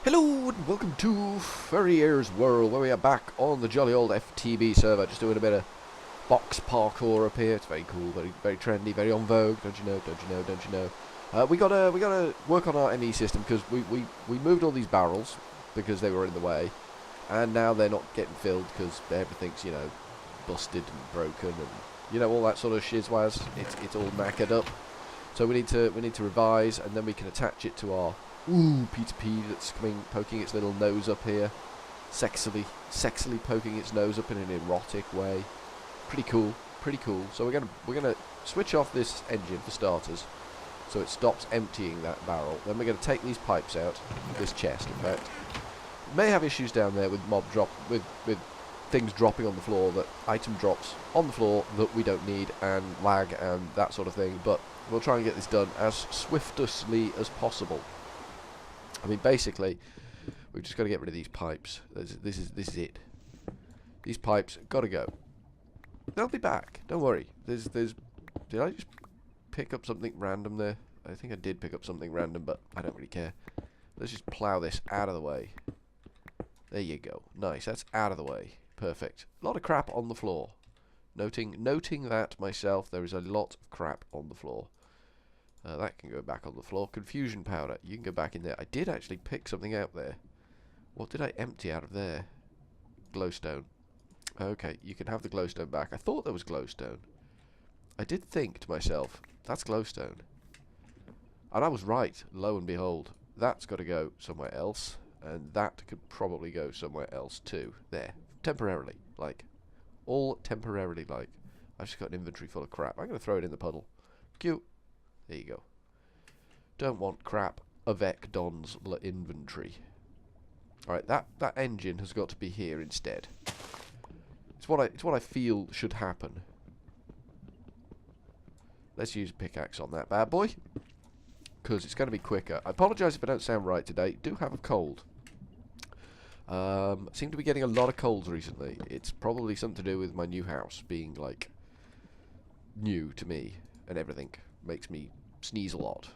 Hello and welcome to Furrier's World, where we are back on the jolly old FTB server, just doing a bit of box parkour up here. It's very cool, very trendy, very en vogue. Don't you know? Don't you know? Don't you know? We gotta work on our ME system because we moved all these barrels because they were in the way, and now they're not getting filled because everything's busted and broken and all that sort of shizwaz. It's all knackered up. So we need to revise, and then we can attach it to our P2P that's poking its little nose up here, sexily poking its nose up in an erotic way. Pretty cool. So we're gonna switch off this engine for starters, so it stops emptying that barrel. Then we're gonna take these pipes out, this chest in fact. May have issues down there with with things dropping on the floor, that item drops on the floor that we don't need, and lag and that sort of thing. But we'll try and get this done as swiftly as possible. I mean, basically, we've just got to get rid of these pipes. This is it. These pipes got to go. They'll be back. Don't worry. Did I just pick up something random there? I think I did pick up something random, but I don't really care. Let's just plow this out of the way. There you go. Nice. That's out of the way. Perfect. A lot of crap on the floor. Noting that myself. There is a lot of crap on the floor. That can go back on the floor. Confusion powder. You can go back in there. I did actually pick something out there. What did I empty out of there? Glowstone. Okay, you can have the glowstone back. I thought there was glowstone. I did think to myself, that's glowstone. And I was right, lo and behold. That's got to go somewhere else. And that could probably go somewhere else too. There. Temporarily. All temporarily, I've just got an inventory full of crap. I'm going to throw it in the puddle. Cute. There you go. Don't want crap avec Don's inventory. Alright, that engine has got to be here instead. It's what I feel should happen. Let's use a pickaxe on that bad boy, because it's going to be quicker. I apologise if I don't sound right today. Do have a cold. Seem to be getting a lot of colds recently. It's probably something to do with my new house being new to me and everything. Makes me sneeze a lot.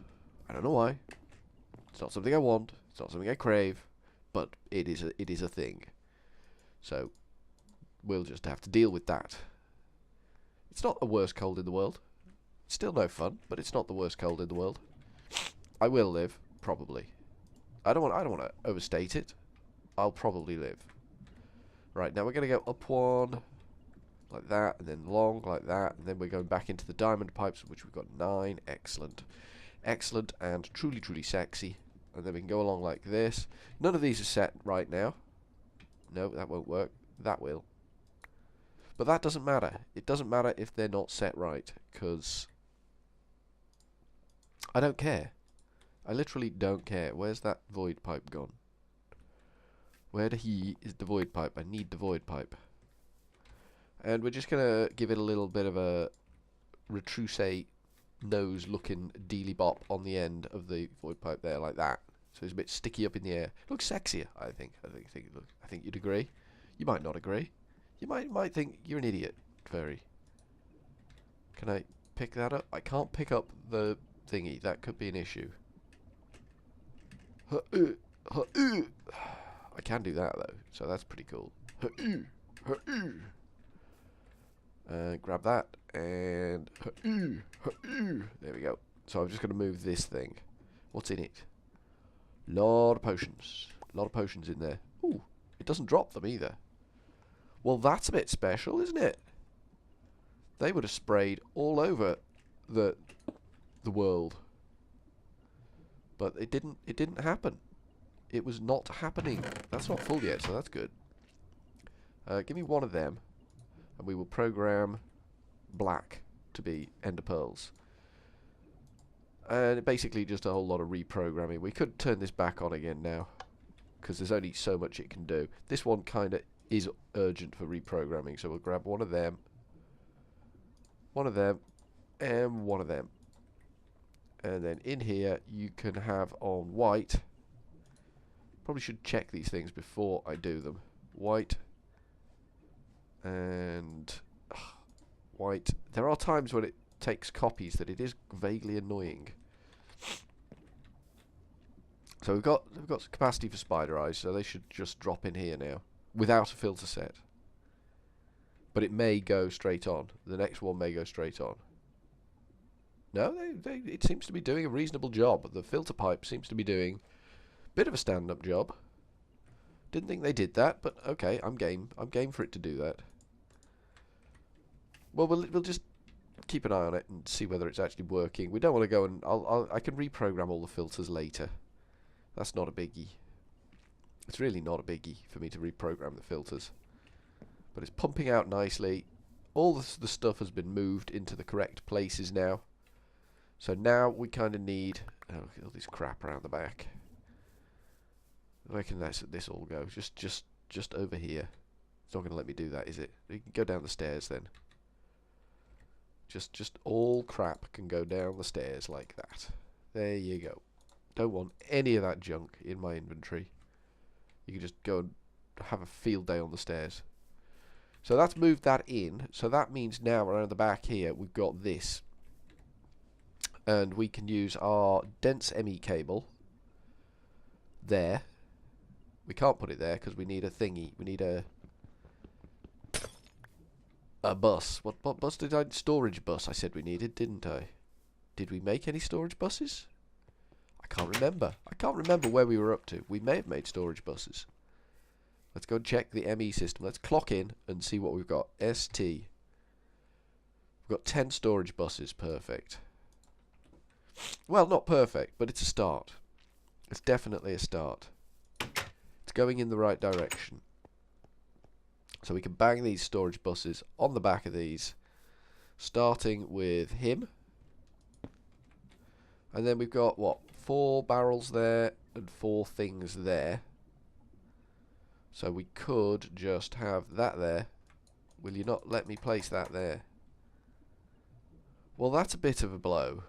I don't know why. It's not something I want. It's not something I crave. But it is a thing. So we'll just have to deal with that. It's not the worst cold in the world. It's still no fun, but it's not the worst cold in the world. I will live, probably. I don't want to overstate it. I'll probably live. Right, now we're going to go up one, like that, and then long, like that, and then we're going back into the diamond pipes, of which we've got 9. Excellent. Excellent, and truly sexy. And then we can go along like this. None of these are set right now. No, that won't work. That will. But that doesn't matter. It doesn't matter if they're not set right, because I don't care. I literally don't care. Where's that void pipe gone? Where is the void pipe? I need the void pipe. And we're just going to give it a little bit of a retrousse nose looking dealy bop on the end of the void pipe there, like that. So it's a bit sticky up in the air. Looks sexier, I think. I think you'd agree. You might not agree. You might think you're an idiot, Furry. Can I pick that up? I can't pick up the thingy. That could be an issue. I can do that though, so that's pretty cool. Grab that, and there we go. So I'm just going to move this thing. What's in it? Lot of potions. Lot of potions in there. Ooh, it doesn't drop them either. Well, that's a bit special, isn't it? They would have sprayed all over the world, but it didn't happen. It was not happening. That's not full yet, so that's good. Give me one of them, and we will program black to be ender pearls. And basically just a whole lot of reprogramming. We could turn this back on again now, because there's only so much it can do. This one kind of is urgent for reprogramming, so we'll grab one of them, and one of them. And then in here, you can have on white. Probably should check these things before I do them. White and white. There are times when it takes copies that it is vaguely annoying. So we've got capacity for spider eyes, so they should just drop in here now without a filter set. But it may go straight on. The next one may go straight on. No, it seems to be doing a reasonable job. The filter pipe seems to be doing a bit of a stand-up job. Didn't think they did that, but okay, I'm game. I'm game for it to do that. Well, we'll just keep an eye on it and see whether it's actually working. We don't want to go and I can reprogram all the filters later. That's not a biggie. It's really not a biggie for me to reprogram the filters. But it's pumping out nicely. All the stuff has been moved into the correct places now. So now we kind of need all this crap around the back. Where can this all go? Just over here. It's not going to let me do that, is it? You can go down the stairs then. Just all crap can go down the stairs like that. There you go. Don't want any of that junk in my inventory. You can just go and have a field day on the stairs. So that's moved that in. So that means now around the back here we've got this. And we can use our dense ME cable there. We can't put it there because we need a thingy. We need a bus. What bus did I... Storage bus I said we needed, didn't I? Did we make any storage buses? I can't remember. I can't remember where we were up to. We may have made storage buses. Let's go and check the ME system. Let's clock in and see what we've got. ST. We've got 10 storage buses. Perfect. Well, not perfect, but it's a start. It's definitely a start. It's going in the right direction. So we can bang these storage buses on the back of these, starting with him. And then we've got, what, 4 barrels there and 4 things there. So we could just have that there. Will you not let me place that there? Well, that's a bit of a blow.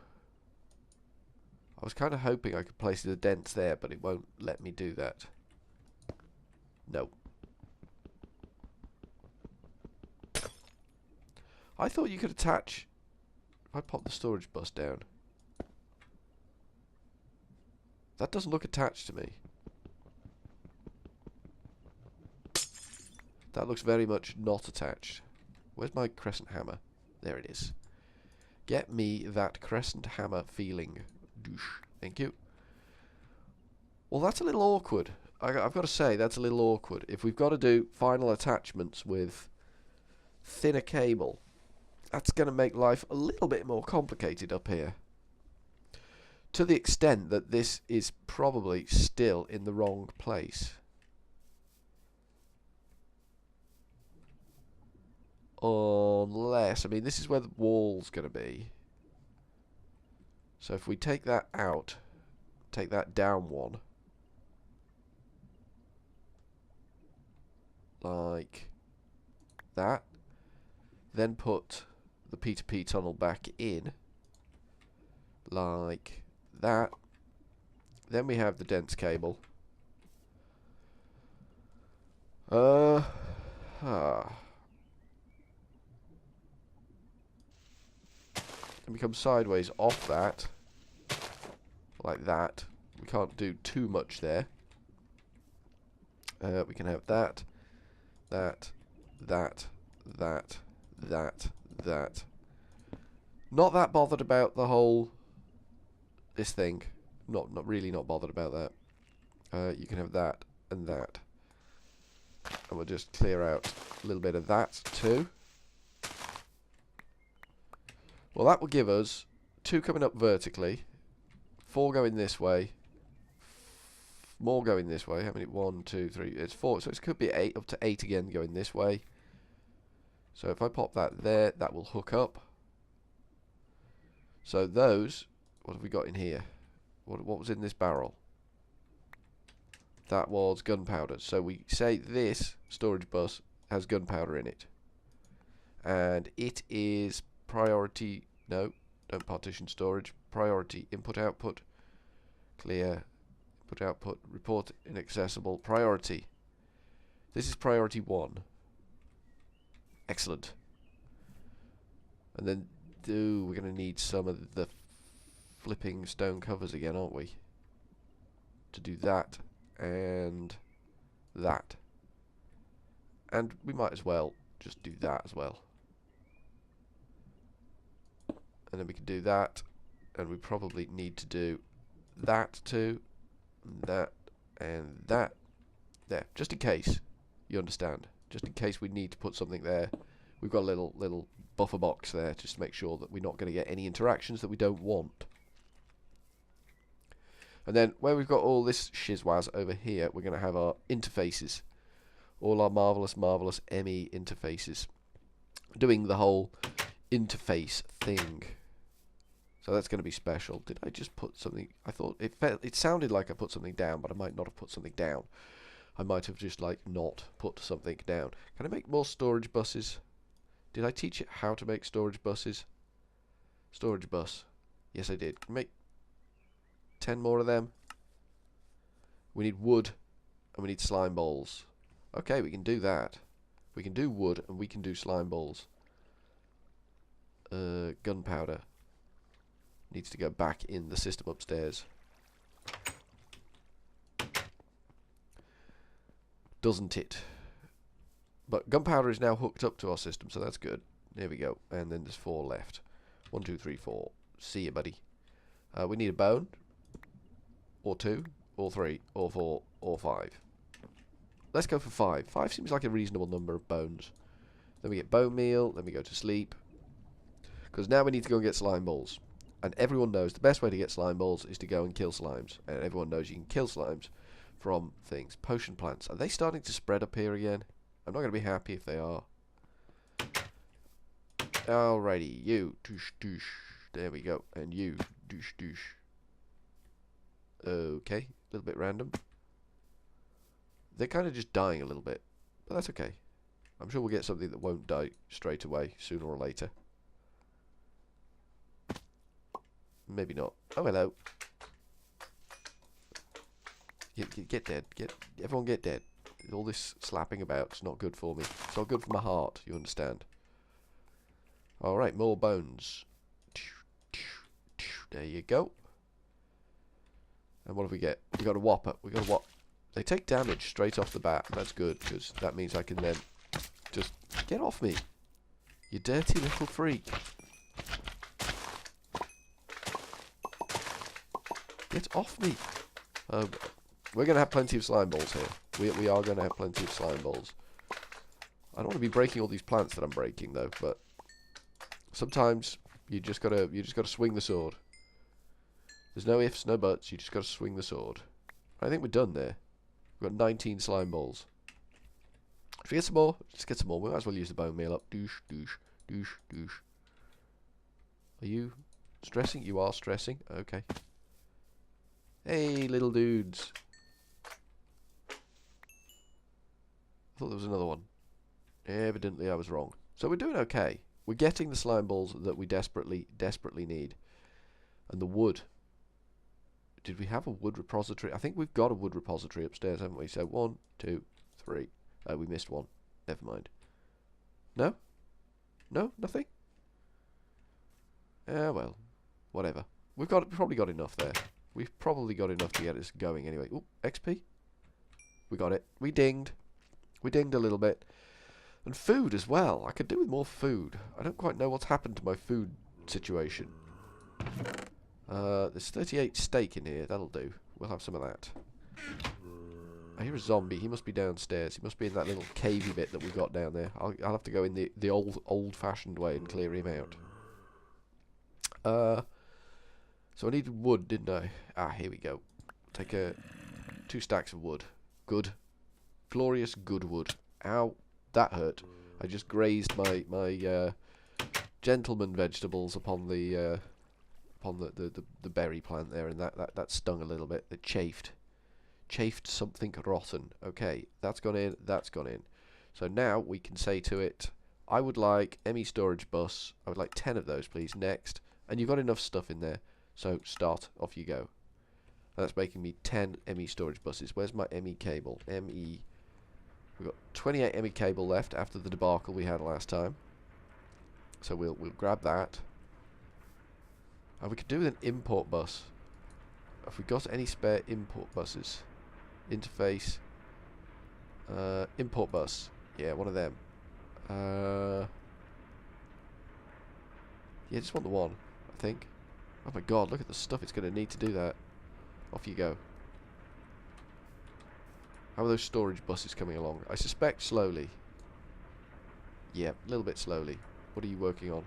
I was kind of hoping I could place the dents there, but it won't let me do that. No. I thought you could attach... If I pop the storage bus down... That doesn't look attached to me. That looks very much not attached. Where's my crescent hammer? There it is. Get me that crescent hammer feeling. Douche. Thank you. Well, that's a little awkward. I've got to say, that's a little awkward. If we've got to do final attachments with thinner cable, that's going to make life a little bit more complicated up here. To the extent that this is probably still in the wrong place. Unless, I mean, this is where the wall's going to be. So if we take that out, take that down one, like that, then put the P2P tunnel back in, like that, then we have the dense cable. And we come sideways off that, like that. We can't do too much there. We can have that, that, that, that, that, that. Not that bothered about the whole this thing. Not really not bothered about that. You can have that and that. And we'll just clear out a little bit of that too. Well, that will give us 2 coming up vertically, 4 going this way, more going this way. How many? 1, 2, 3. It's 4. So it could be 8, up to 8 again going this way. So if I pop that there, that will hook up. So those, what have we got in here? What was in this barrel? That was gunpowder. So we say this storage bus has gunpowder in it. And it is priority, no, don't partition storage, priority, input output, clear, input output, report inaccessible, priority. This is priority 1. Excellent. And then, we're going to need some of the flipping stone covers again, aren't we? to do that and that. And we might as well just do that as well. And then we can do that, and we probably need to do that too, and that, and that. There, just in case, you understand. Just in case we need to put something there. We've got a little buffer box there, just to make sure that we're not going to get any interactions that we don't want. And then, where we've got all this shizwaz over here, we're going to have our interfaces. All our marvelous ME interfaces. Doing the whole interface thing. So that's going to be special. Did I just put something? I thought it sounded like I put something down, but I might not have put something down. I might have just like not put something down. Can I make more storage buses? Did I teach it how to make storage buses? Storage bus. Yes, I did. Make 10 more of them. We need wood and we need slime balls. Okay, we can do that. We can do wood and we can do slime balls. Gunpowder needs to go back in the system upstairs. Doesn't it? But gunpowder is now hooked up to our system, so that's good. There we go. And then there's 4 left. 1, 2, 3, 4. See you, buddy. We need a bone. Or 2. Or 3. Or 4. Or 5. Let's go for 5. 5 seems like a reasonable number of bones. Then we get bone meal. Then we go to sleep. Because now we need to go and get slime balls. And everyone knows the best way to get slime balls is to go and kill slimes. And everyone knows you can kill slimes from things. Potion plants. Are they starting to spread up here again? I'm not going to be happy if they are. Alrighty, you. Doosh, doosh. There we go. And you. Doosh, doosh. Okay. A little bit random. They're kind of just dying a little bit. But that's okay. I'm sure we'll get something that won't die straight away, sooner or later. Maybe not. Oh, hello. Get dead. Everyone get dead. All this slapping about is not good for me. It's not good for my heart, you understand. Alright, more bones. There you go. And what do we get? We got a whopper. We got a whopper. They take damage straight off the bat. That's good, because that means I can then just get off me. You dirty little freak. Get off me. We're going to have plenty of slime balls here. We are going to have plenty of slime balls. I don't want to be breaking all these plants that I'm breaking though, but sometimes you just gotta swing the sword. There's no ifs, no buts, you just gotta swing the sword. I think we're done there. We've got 19 slime balls. Should we get some more? Just get some more. We might as well use the bone meal up. Douche, douche, douche, douche. Are you stressing? You are stressing? Okay. Hey, little dudes. I thought there was another one. Evidently I was wrong. So we're doing okay. We're getting the slime balls that we desperately need. And the wood. Did we have a wood repository? I think we've got a wood repository upstairs, haven't we? So 1, 2, 3. Oh, we missed one. Never mind. No? No? Nothing? Well. Whatever. We've probably got enough there. We've probably got enough to get us going anyway. Ooh, XP. We got it. We dinged. We dinged a little bit. And food as well. I could do with more food. I don't quite know what's happened to my food situation. There's 38 steak in here. That'll do. We'll have some of that. I hear a zombie. He must be downstairs. He must be in that little cavey bit that we've got down there. I'll have to go in the old-fashioned way and clear him out. So I needed wood, didn't I? Ah, here we go. Take 2 stacks of wood. Good. Glorious good wood. Ow. That hurt. I just grazed my gentleman vegetables upon the berry plant there, and that stung a little bit. It chafed. Chafed something rotten. Okay, that's gone in, that's gone in. So now we can say to it, I would like ME storage bus. I would like 10 of those, please. Next. And you've got enough stuff in there. So start. Off you go. And that's making me 10 ME storage buses. Where's my ME cable? ME. We've got 28 ME cable left after the debacle we had last time. So we'll grab that. And we could do with an import bus. Have we got any spare import buses? Interface. Import bus. Yeah, one of them. Yeah, just want the one, I think. Oh my god, look at the stuff it's going to need to do that. Off you go. How are those storage buses coming along? I suspect slowly. Yeah, a little bit slowly. What are you working on?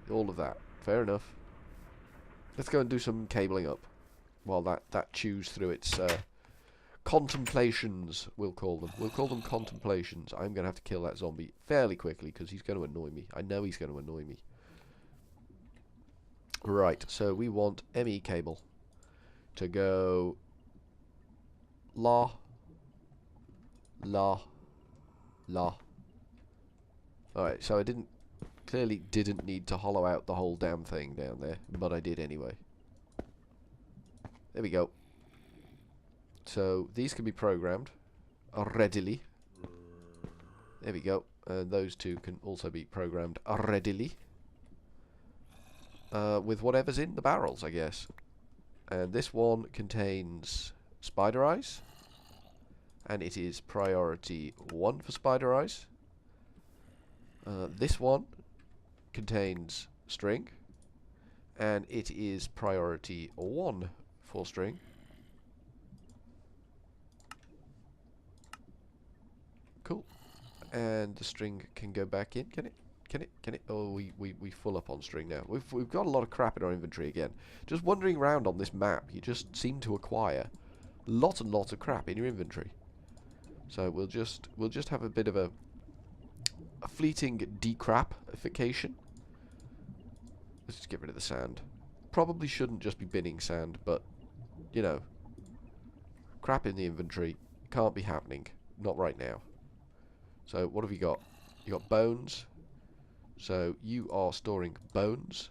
All of that. Fair enough. Let's go and do some cabling up. While that chews through its contemplations, we'll call them. We'll call them contemplations. I'm going to have to kill that zombie fairly quickly because he's going to annoy me. I know he's going to annoy me. Right, so we want ME cable to go la, la, la. Alright, so I clearly didn't need to hollow out the whole damn thing down there, but I did anyway. There we go. So these can be programmed readily. There we go. And those two can also be programmed readily. With whatever's in the barrels, I guess. And this one contains spider eyes. And it is priority 1 for spider eyes. This one contains string. And it is priority 1 for string. Cool. And the string can go back in, can it? Can it? Oh, we full up on string now. We've got a lot of crap in our inventory again. Just wandering around on this map, you just seem to acquire lots and lots of crap in your inventory. So we'll just have a bit of a fleeting decrapification. Let's just get rid of the sand. Probably shouldn't just be binning sand, but you know, crap in the inventory can't be happening. Not right now. So what have you got? You got bones. So you are storing bones,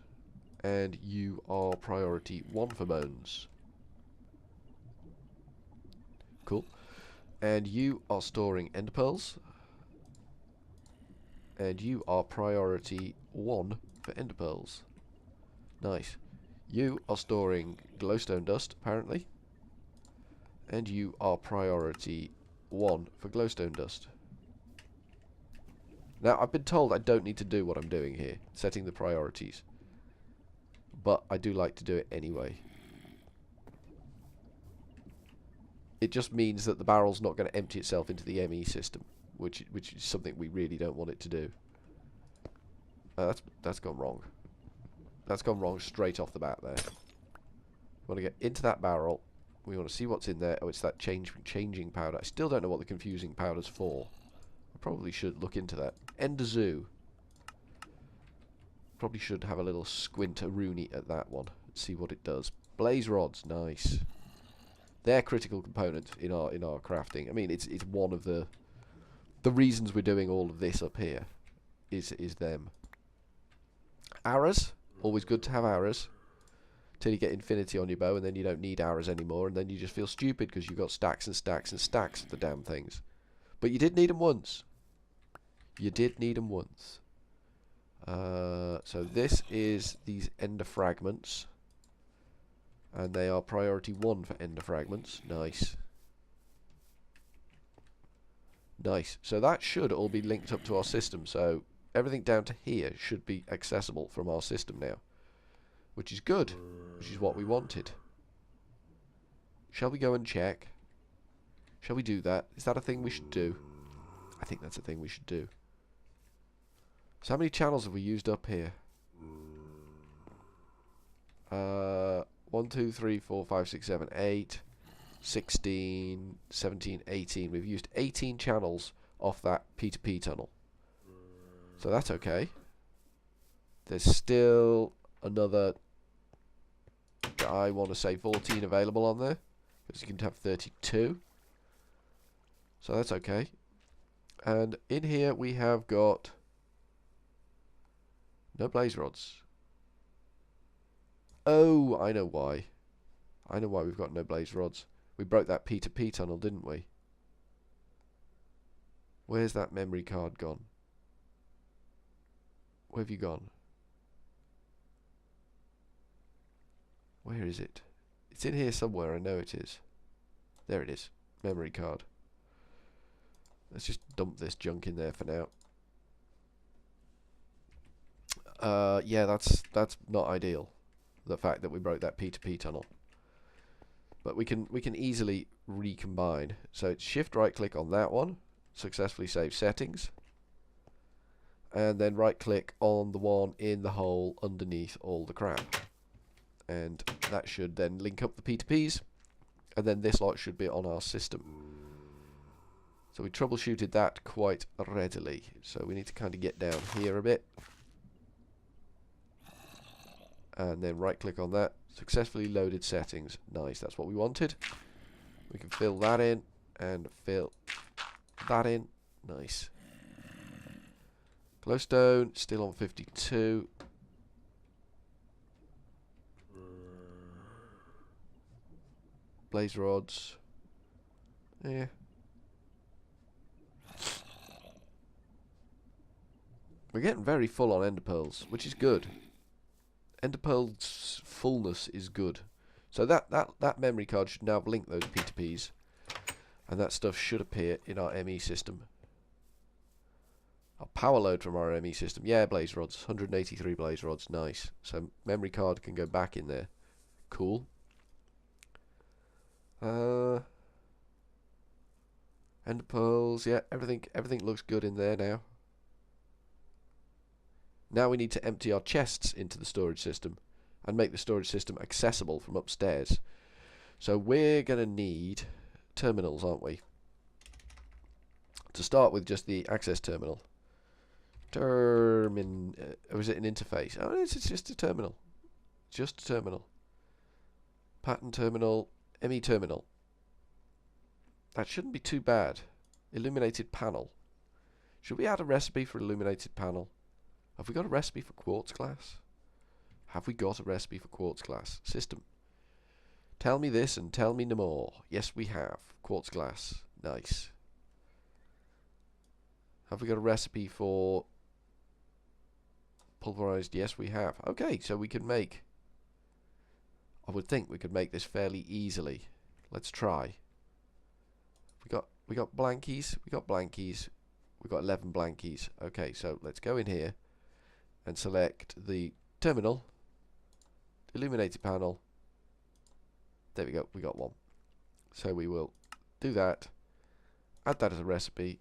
and you are priority 1 for bones. Cool. And you are storing ender pearls, and you are priority 1 for ender pearls. Nice. You are storing glowstone dust, apparently, and you are priority 1 for glowstone dust. Now, I've been told I don't need to do what I'm doing here, setting the priorities. But I do like to do it anyway. It just means that the barrel's not going to empty itself into the ME system, which is something we really don't want it to do. That's gone wrong. That's gone wrong straight off the bat there. We want to get into that barrel. We want to see what's in there. Oh, it's that changing powder. I still don't know what the confusing powder's for. Probably should look into that. Ender Zoo. Probably should have a little squint-a-rooney at that one. See what it does. Blaze rods, nice. They're critical component in our crafting. I mean, it's one of the reasons we're doing all of this up here. Is them. Arrows, always good to have arrows. Till you get infinity on your bow, and then you don't need arrows anymore, and then you just feel stupid because you've got stacks and stacks and stacks of the damn things. But you did need them once. You did need them once. So this is these ender fragments. And they are priority 1 for ender fragments. Nice. Nice. So that should all be linked up to our system. So everything down to here should be accessible from our system now. Which is good. Which is what we wanted. Shall we go and check? Shall we do that? Is that a thing we should do? I think that's a thing we should do. So how many channels have we used up here? 1, 2, 3, 4, 5, 6, 7, 8, 16, 17, 18. We've used 18 channels off that P2P tunnel. So that's okay. There's still another, I want to say 14 available on there. Because you can have 32. So that's okay. And in here we have got no blaze rods. Oh, I know why. I know why we've got no blaze rods. We broke that P2P tunnel, didn't we? Where's that memory card gone? Where have you gone? Where is it? It's in here somewhere, I know it is. There it is. Memory card. Let's just dump this junk in there for now. Yeah, that's not ideal. The fact that we broke that P2P tunnel. But we can easily recombine. So it's shift right click on that one, successfully save settings, and then right click on the one in the hole underneath all the crap. And that should then link up the P2Ps, and then this lot should be on our system. So we troubleshooted that quite readily. So we need to kind of get down here a bit. And then right click on that. Successfully loaded settings. Nice, that's what we wanted. We can fill that in and fill that in. Nice. Glowstone, still on 52. Blaze rods. Yeah. We're getting very full on ender pearls, which is good. Ender pearls fullness is good. So that memory card should now have linked those P2Ps, and that stuff should appear in our ME system. Our power load from our ME system. Yeah, blaze rods. 183 blaze rods. Nice. So memory card can go back in there. Cool. Ender pearls. Yeah, everything looks good in there now. Now we need to empty our chests into the storage system and make the storage system accessible from upstairs. So we're going to need terminals, aren't we? To start with, just the access terminal. Or is it an interface? Oh, it's just a terminal. Just a terminal. Pattern terminal, ME terminal. That shouldn't be too bad. Illuminated panel. Should we add a recipe for illuminated panel? Have we got a recipe for quartz glass? Have we got a recipe for quartz glass? System. Tell me this and tell me no more. Yes, we have. Quartz glass. Nice. Have we got a recipe for pulverized? Yes, we have. Okay, so we can make... I would think we could make this fairly easily. Let's try. We got blankies. We got blankies. We got 11 blankies. Okay, so let's go in here and select the terminal, illuminated panel. There we go, we got one. So we will do that, add that as a recipe,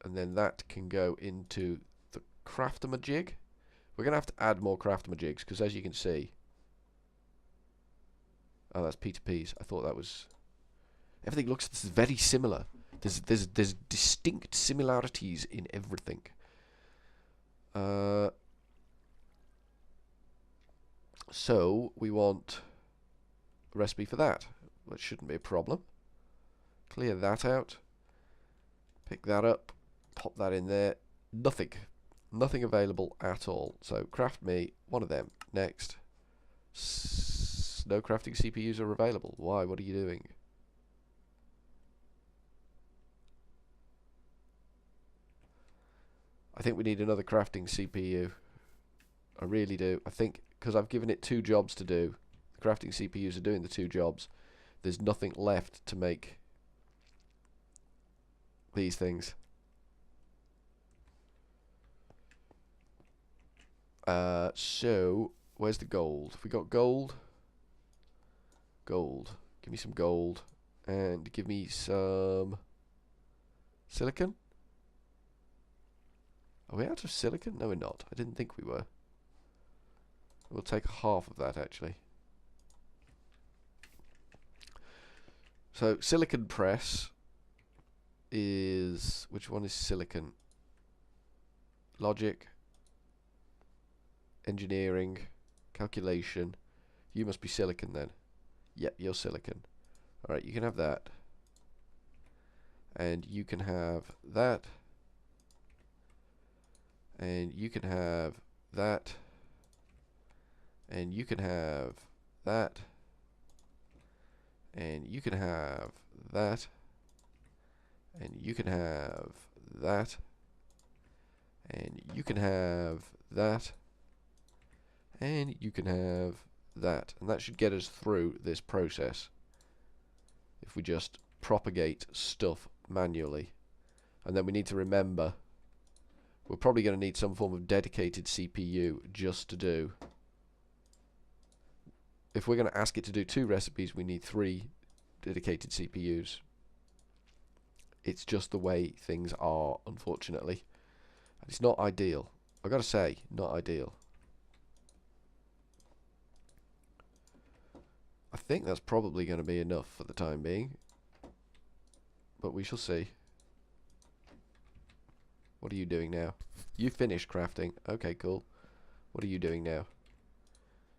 and then that can go into the craftamajig. We're going to have to add more craftamajig because, as you can see, oh, that's P2Ps. I thought that was... Everything looks very similar. There's distinct similarities in everything. So we want a recipe for that. That shouldn't be a problem. Clear that out. Pick that up. Pop that in there. Nothing available at all. So craft me one of them. Next. No crafting CPUs are available. Why? What are you doing? I think we need another crafting CPU. I really do. I think because I've given it 2 jobs to do. The crafting CPUs are doing the 2 jobs. There's nothing left to make these things. So where's the gold? Have we got gold? Gold. Give me some gold. And give me some silicon. Are we out of silicon? No, we're not. I didn't think we were. We'll take half of that, actually. So, silicon press is... Which one is silicon? Logic. Engineering. Calculation. You must be silicon, then. Yep, you're silicon. Alright, you can have that. And you can have that. And you can have that. And you can have that. And you can have that. And you can have that. And you can have that. And you can have that. And that should get us through this process. If we just propagate stuff manually. And then we need to remember, we're probably going to need some form of dedicated CPU just to do. If we're going to ask it to do 2 recipes, we need 3 dedicated CPUs. It's just the way things are, unfortunately. And it's not ideal. I've got to say, not ideal. I think that's probably going to be enough for the time being. But we shall see. What are you doing now? You finished crafting. Okay, cool. What are you doing now?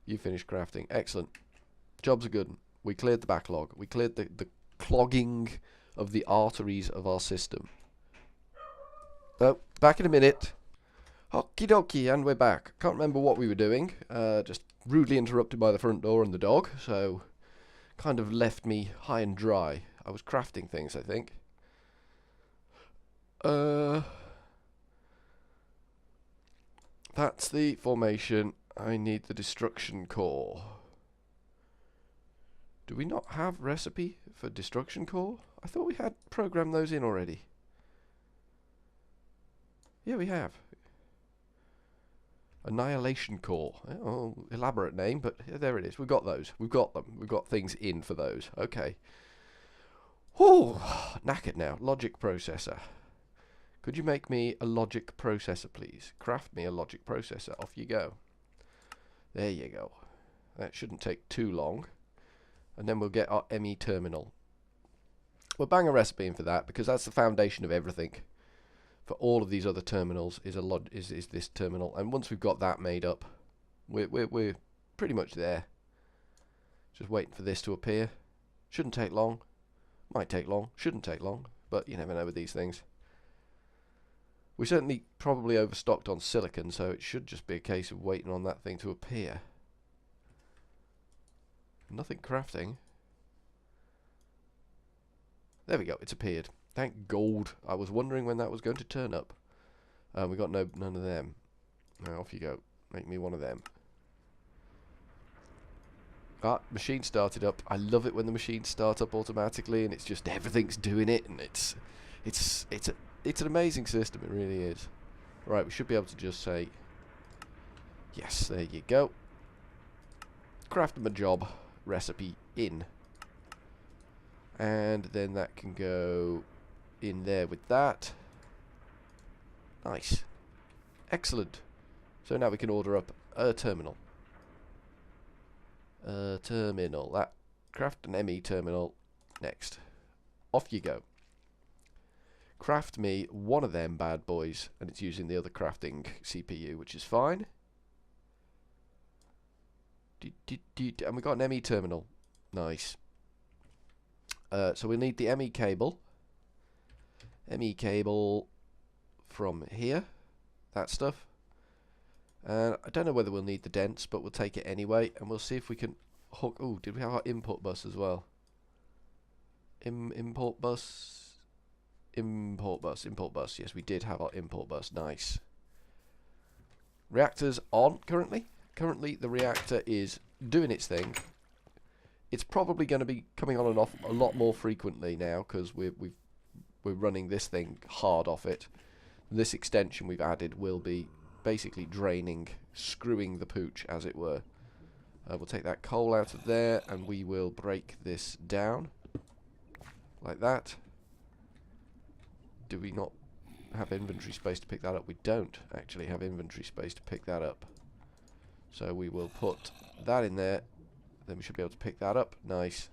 You finished crafting. Excellent. Job's a good one. We cleared the backlog. We cleared the clogging of the arteries of our system. Oh, back in a minute. Okie dokie, and we're back. Can't remember what we were doing. Just rudely interrupted by the front door and the dog, so kind of left me high and dry. I was crafting things, I think. That's the formation. I need the destruction core. Do we not have recipe for destruction core? I thought we had programmed those in already. Yeah, we have. Annihilation core. Oh, elaborate name, but there it is. We've got those. We've got them. We've got things in for those. Okay. Whew. Knackered now. Logic processor. Could you make me a logic processor, please? Craft me a logic processor. Off you go. There you go. That shouldn't take too long. And then we'll get our ME terminal. We'll bang a recipe in for that, because that's the foundation of everything. For all of these other terminals is this terminal. And once we've got that made up, we're pretty much there. Just waiting for this to appear. Shouldn't take long. Might take long. Shouldn't take long. But you never know with these things. We certainly probably overstocked on silicon, so it should just be a case of waiting on that thing to appear. Nothing crafting. There we go, it's appeared. Thank gold. I was wondering when that was going to turn up. We got none of them. Now off you go. Make me one of them. Ah, machine started up. I love it when the machines start up automatically and it's just everything's doing it, and it's an amazing system, it really is. Right, we should be able to just say yes, there you go. Craft them a job recipe in. And then that can go in there with that. Nice. Excellent. So now we can order up a terminal. That. Craft an ME terminal. Next. Off you go. Craft me one of them bad boys, and it's using the other crafting CPU, which is fine. And we got an ME terminal. Nice. So we need the ME cable. ME cable from here. That stuff. And I don't know whether we'll need the dents, but we'll take it anyway, and we'll see if we can hook. Oh, did we have our input bus as well? Import bus. Import bus. Yes, we did have our import bus. Nice. Reactor's on currently. Currently, the reactor is doing its thing. It's probably going to be coming on and off a lot more frequently now, because we're running this thing hard off it. This extension we've added will be basically draining, screwing the pooch, as it were. We'll take that coal out of there, and we will break this down like that. Do we not have inventory space to pick that up? We don't actually have inventory space to pick that up. So we will put that in there. Then we should be able to pick that up. Nice.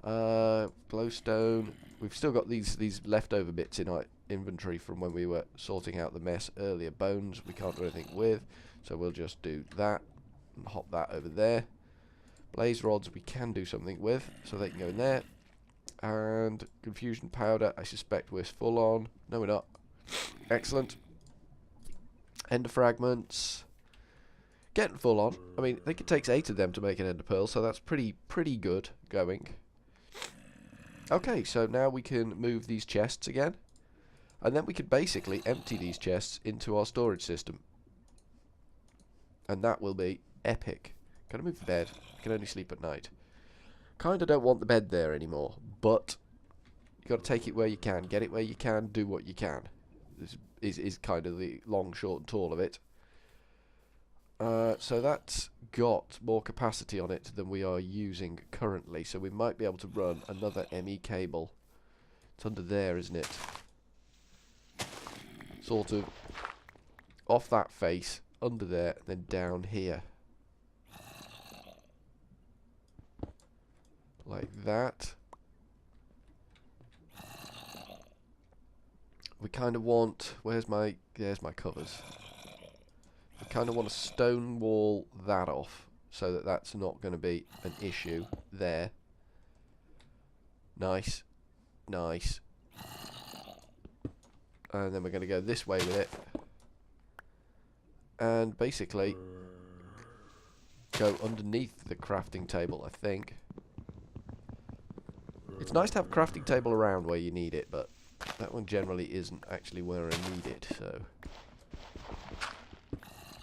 Glowstone. We've still got these leftover bits in our inventory from when we were sorting out the mess earlier. Bones we can't do anything with, so we'll just do that and hop that over there. Blaze rods we can do something with, so they can go in there. And confusion powder, I suspect we're full on. No, we're not. Excellent. Ender fragments. Getting full on. I mean, I think it takes 8 of them to make an ender pearl, so that's pretty good going. Okay, so now we can move these chests again. And then we can basically empty these chests into our storage system. And that will be epic. Can I move the bed? I can only sleep at night. Kinda don't want the bed there anymore, but you got to take it where you can, get it where you can, do what you can. This is kind of the long, short, and tall of it. So that's got more capacity on it than we are using currently, so we might be able to run another ME cable. It's under there, isn't it? Sort of off that face, under there, and then down here. Like that. We kind of want... There's my covers. We kind of want to stone wall that off so that that's not going to be an issue there. Nice. Nice. And then we're going to go this way with it. And basically go underneath the crafting table, I think. It's nice to have a crafting table around where you need it, but that one generally isn't actually where I need it, so...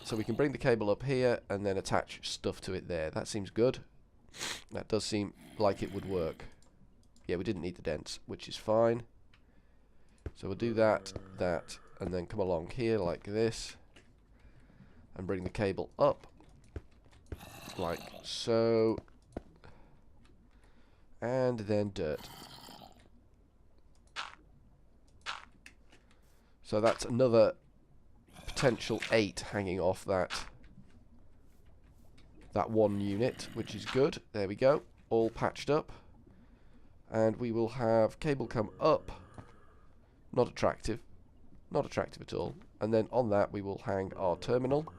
So we can bring the cable up here and then attach stuff to it there. That seems good. That does seem like it would work. Yeah, we didn't need the dents, which is fine. So we'll do that, and then come along here like this. And bring the cable up. Like so. And then dirt. So that's another potential 8 hanging off that one unit, which is good. There we go, all patched up. And we will have cable come up. Not attractive. Not attractive at all. And then on that we will hang our terminal.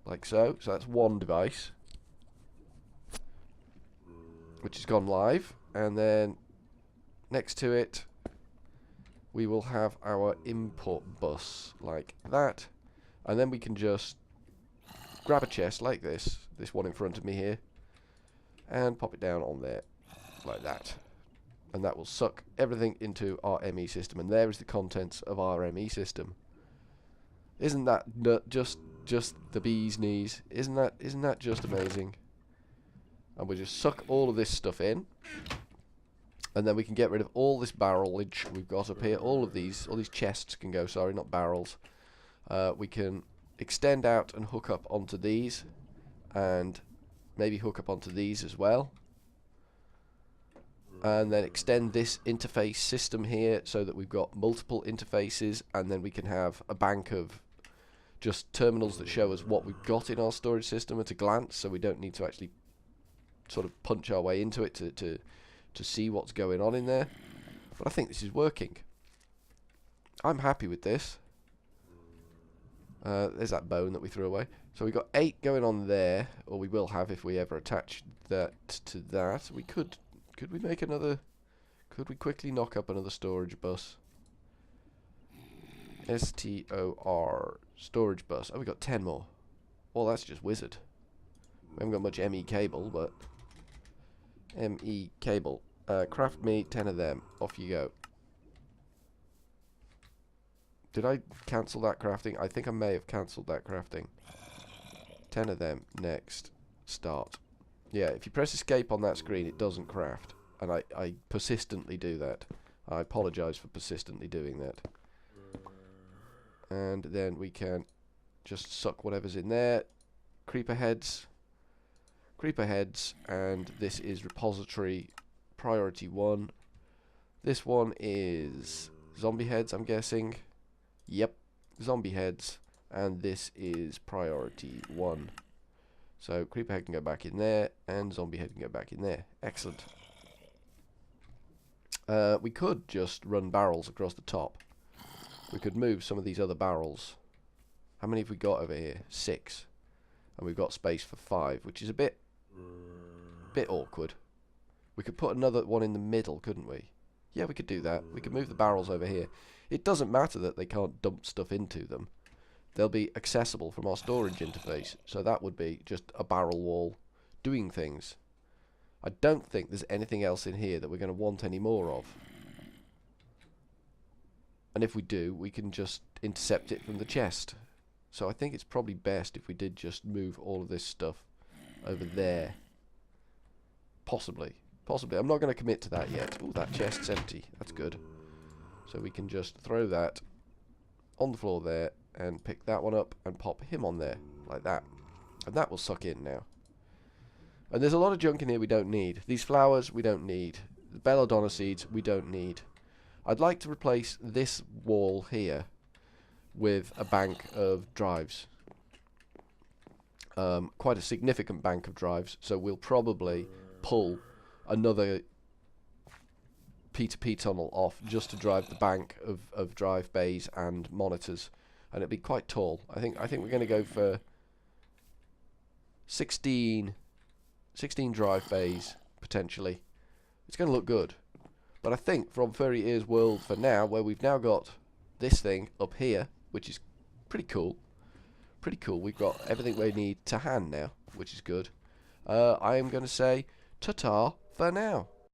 Like so. So that's one device, which has gone live. And then next to it we will have our input bus like that. And then we can just grab a chest like this one in front of me here, and pop it down on there like that. And that will suck everything into our ME system, and there is the contents of our ME system. Isn't that just the bee's knees? Isn't that just amazing? And we just suck all of this stuff in, and then we can get rid of all this barrelage we've got up here. All these chests can go, sorry, not barrels. We can extend out and hook up onto these, and maybe hook up onto these as well. And then extend this interface system here so that we've got multiple interfaces, and then we can have a bank of just terminals that show us what we've got in our storage system at a glance, so we don't need to actually sort of punch our way into it to see what's going on in there. But I think this is working. I'm happy with this. There's that bone that we threw away. So we've got 8 going on there, or we will have if we ever attach that to that. We could we make another... Could we quickly knock up another storage bus? STOR storage bus. Oh, we got 10 more. Well, that's just wizard. We haven't got much ME cable, but ME cable. Craft me 10 of them. Off you go. Did I cancel that crafting? I think I may have cancelled that crafting. 10 of them. Next. Start. Yeah, if you press escape on that screen, it doesn't craft. And I persistently do that. I apologise for persistently doing that. And then we can just suck whatever's in there. Creeper heads. Creeper heads. And this is repository priority 1. This one is zombie heads, I'm guessing. Yep, zombie heads. And this is priority 1. So creeper head can go back in there, and zombie head can go back in there. Excellent. We could just run barrels across the top. We could move some of these other barrels. How many have we got over here? 6. And we've got space for 5, which is a bit awkward. We could put another one in the middle, couldn't we? Yeah, we could do that. We could move the barrels over here. It doesn't matter that they can't dump stuff into them. They'll be accessible from our storage interface. So that would be just a barrel wall doing things. I don't think there's anything else in here that we're going to want any more of. And if we do, we can just intercept it from the chest. So I think it's probably best if we did just move all of this stuff over there. Possibly. Possibly. I'm not going to commit to that yet. Oh, that chest's empty. That's good. So we can just throw that on the floor there and pick that one up and pop him on there. Like that. And that will suck in now. And there's a lot of junk in here we don't need. These flowers we don't need. The belladonna seeds we don't need. I'd like to replace this wall here with a bank of drives. Quite a significant bank of drives, so we'll probably pull another P2P tunnel off just to drive the bank of drive bays and monitors, and it'd be quite tall. I think we're going to go for 16 drive bays potentially. It's going to look good, but I think from Furry Ears World for now, where we've now got this thing up here, which is pretty cool. Pretty cool. We've got everything we need to hand now, which is good. I am going to say ta-ta for now.